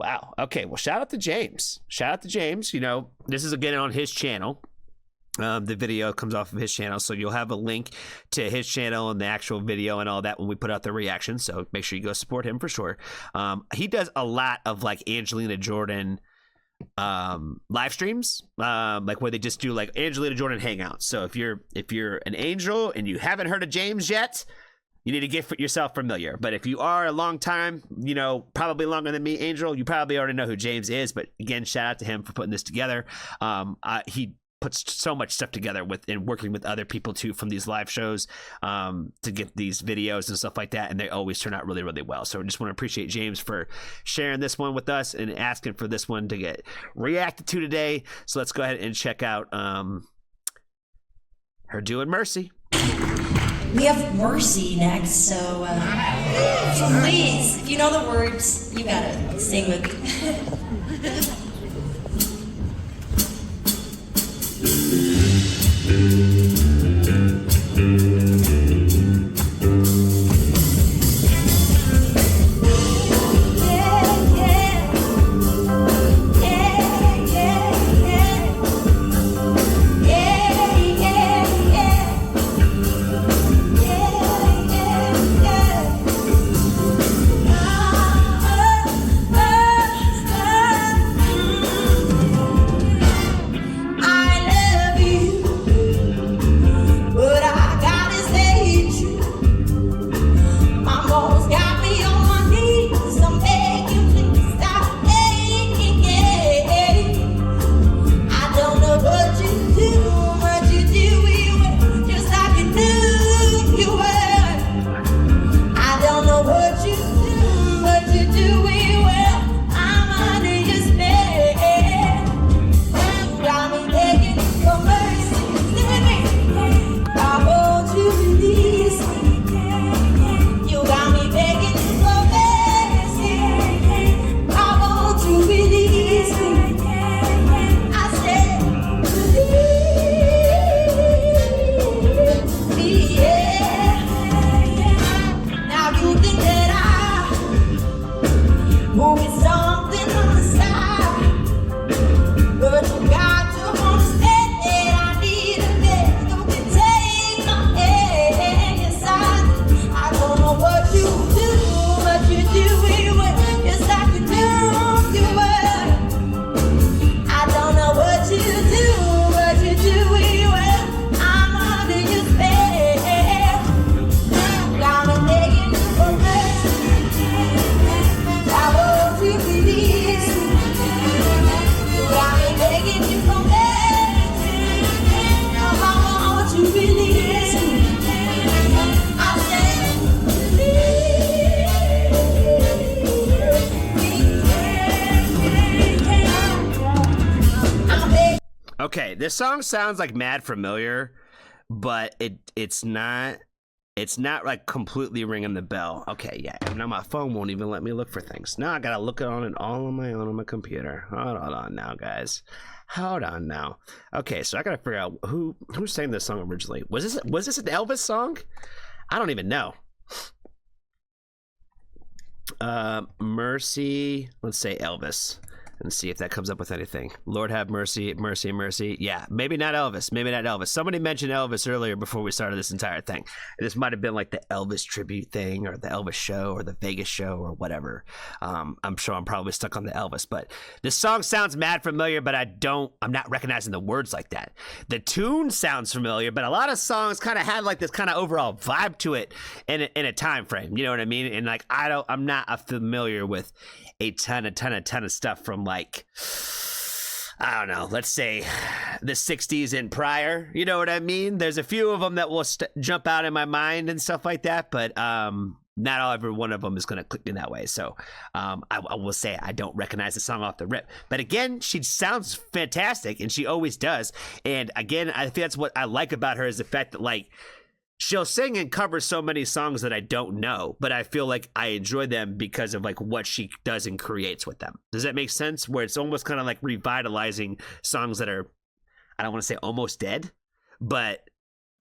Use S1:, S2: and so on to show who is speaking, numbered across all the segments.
S1: wow. Okay, well, shout out to James. Shout out to James. You know, this is again on his channel. The video comes off of his channel, so you'll have a link to his channel and the actual video and all that when we put out the reaction. So make sure you go support him for sure. He does a lot of like Angelina Jordan live streams, like where they just do like Angelina Jordan hangouts. So if you're an Angel and you haven't heard of James yet, you need to get yourself familiar. But if you are a long time, you know, probably longer than me, Angel, you probably already know who James is. But again, shout out to him for putting this together. He puts so much stuff together with and working with other people too from these live shows to get these videos and stuff like that, and they always turn out really, really well. So I just want to appreciate James for sharing this one with us and asking for this one to get reacted to today. So let's go ahead and check out her doing Mercy.
S2: We have Mercy next, so please, if you know the words, you gotta sing with me.
S1: Okay, this song sounds like mad familiar, but it's not like completely ringing the bell. Okay, yeah. Now my phone won't even let me look for things. Now I gotta look it on it all on my own on my computer. Hold on now, guys. Hold on now. Okay, so I gotta figure out who sang this song originally. Was this an Elvis song? I don't even know. Mercy. Let's say Elvis. And see if that comes up with anything. Lord have mercy, mercy, mercy. Yeah, maybe not Elvis. Maybe not Elvis. Somebody mentioned Elvis earlier before we started this entire thing. This might have been like the Elvis tribute thing or the Elvis show or the Vegas show or whatever. I'm sure I'm probably stuck on the Elvis, but this song sounds mad familiar, but I'm not recognizing the words like that. The tune sounds familiar, but a lot of songs kind of have like this kind of overall vibe to it in a time frame. You know what I mean? And like I'm not familiar with a ton of stuff from like, I don't know, let's say the 60s and prior, you know what I mean? There's a few of them that will jump out in my mind and stuff like that, but not every one of them is going to click in that way. So I will say I don't recognize the song off the rip. But again, she sounds fantastic, and she always does. And again, I think that's what I like about her is the fact that like, she'll sing and cover so many songs that I don't know, but I feel like I enjoy them because of like what she does and creates with them. Does that make sense? Where it's almost kind of like revitalizing songs that are, I don't want to say almost dead, but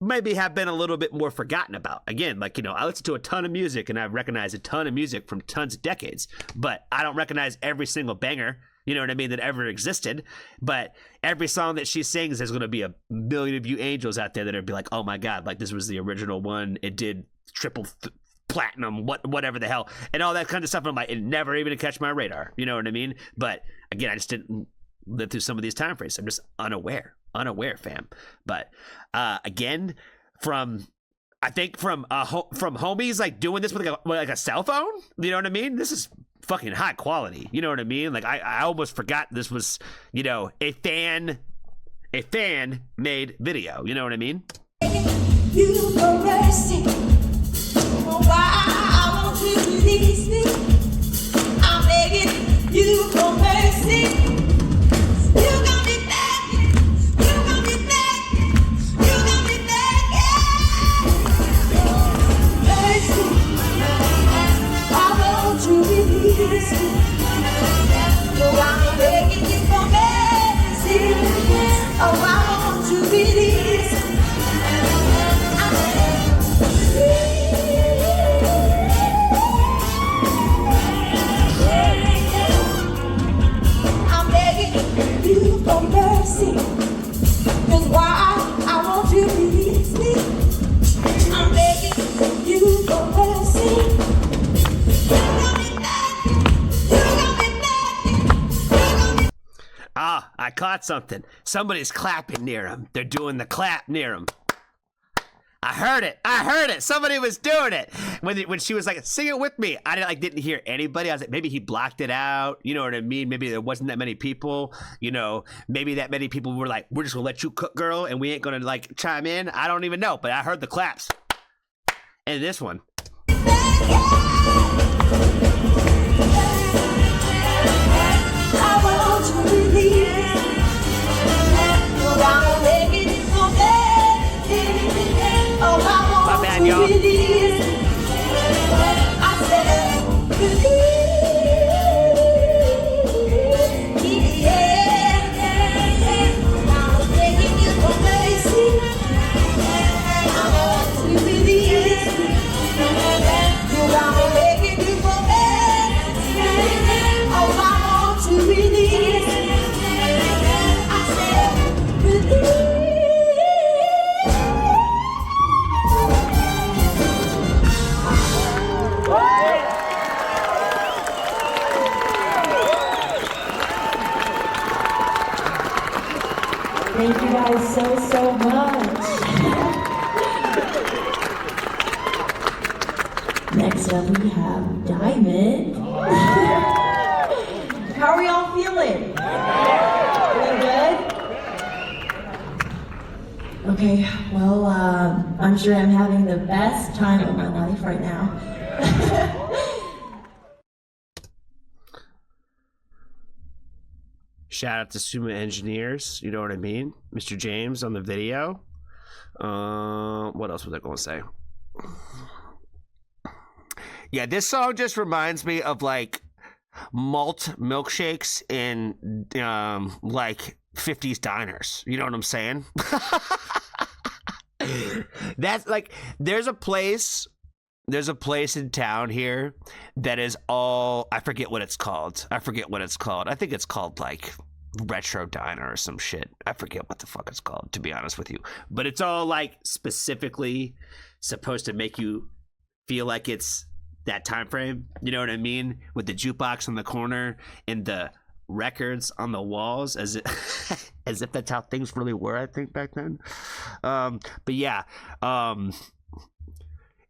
S1: maybe have been a little bit more forgotten about. Again, like, you know, I listen to a ton of music and I recognize a ton of music from tons of decades, but I don't recognize every single banger, you know what I mean, that ever existed. But every song that she sings, there's going to be a million of you angels out there that are be like, oh my God, like this was the original one. It did triple platinum, whatever the hell, and all that kind of stuff. I'm like, it never even catch my radar, you know what I mean? But again, I just didn't live through some of these time frames. I'm just unaware, fam. But again, from homies like doing this with like a cell phone, you know what I mean? This is fucking high quality, you know what I mean? Like I almost forgot this was, you know, a fan made video, you know what I mean?
S2: You go mercy. Why I want you to release me. I'm begging you for mercy. You got me begging. You got me begging. You got me begging. Mercy. I want you to release me. So I'm begging you for mercy. Oh, I want you to release me. I'm begging you for mercy. 'Cause why I want you to release me. I'm begging you for mercy. You got me back. You got me back. You got me.
S1: Ah, I caught something. Somebody's clapping near him. They're doing the clap near him. I heard it. Somebody was doing it. When she was like, sing it with me, I didn't hear anybody. I was like, maybe he blocked it out. You know what I mean? Maybe there wasn't that many people. You know, maybe that many people were like, we're just gonna let you cook, girl, and we ain't gonna like chime in. I don't even know, but I heard the claps. And this one.
S2: I want to release. I'm begging you for mercy. Oh, I want
S1: My bad,
S2: to
S1: y'all.
S2: release. I said, release. Yeah. I'm begging you for mercy. I want to release. I'm begging you for mercy. Oh, I want to release. I said, release. Thank you guys so much. Next up we have Diamond. How are we all feeling? Feeling good? Okay, well, I'm sure I'm having the best time of my life right now.
S1: Shout out to Suma Engineers, you know what I mean? Mr. James on the video. What else was I going to say? Yeah, this song just reminds me of like malt milkshakes in like 50s diners. You know what I'm saying? That's like there's a place in town here that is all, I forget what it's called. I think it's called like Retro Diner or some shit. I forget what the fuck it's called, to be honest with you. But it's all like specifically supposed to make you feel like it's that time frame. You know what I mean? With the jukebox in the corner and the records on the walls, as if that's how things really were, I think, back then. But yeah,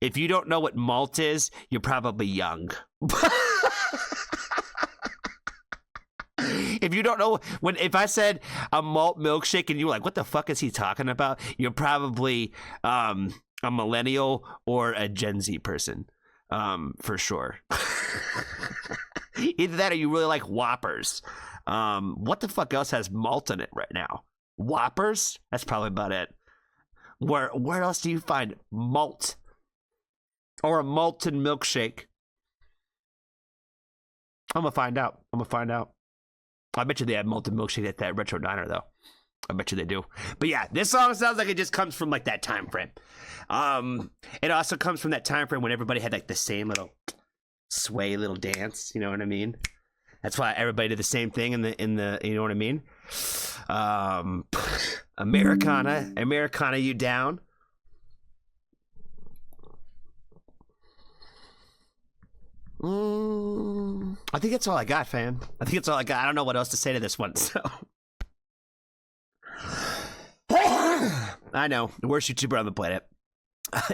S1: if you don't know what malt is, you're probably young. If you don't know, if I said a malt milkshake and you were like, what the fuck is he talking about? You're probably a millennial or a Gen Z person, for sure. Either that or you really like Whoppers. What the fuck else has malt in it right now? Whoppers? That's probably about it. Where else do you find malt? Or a malted milkshake? I'm gonna find out. I bet you they have malted milkshake at that Retro Diner, though. I bet you they do. But yeah, this song sounds like it just comes from like that time frame. It also comes from that time frame when everybody had like the same little sway little dance. You know what I mean? That's why everybody did the same thing in the you know what I mean? Americana, you down? I think that's all I got, fam. I think that's all I got. I don't know what else to say to this one. So I know, the worst YouTuber on the planet.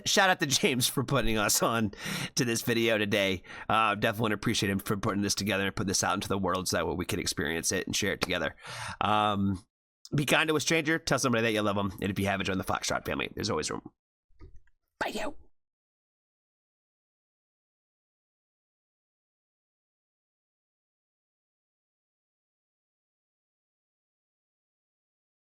S1: Shout out to James for putting us on to this video today. Definitely want to appreciate him for putting this together and put this out into the world so that way we can experience it and share it together. Be kind to a stranger. Tell somebody that you love them. And if you haven't joined the Foxtrot family, there's always room. Bye, yo.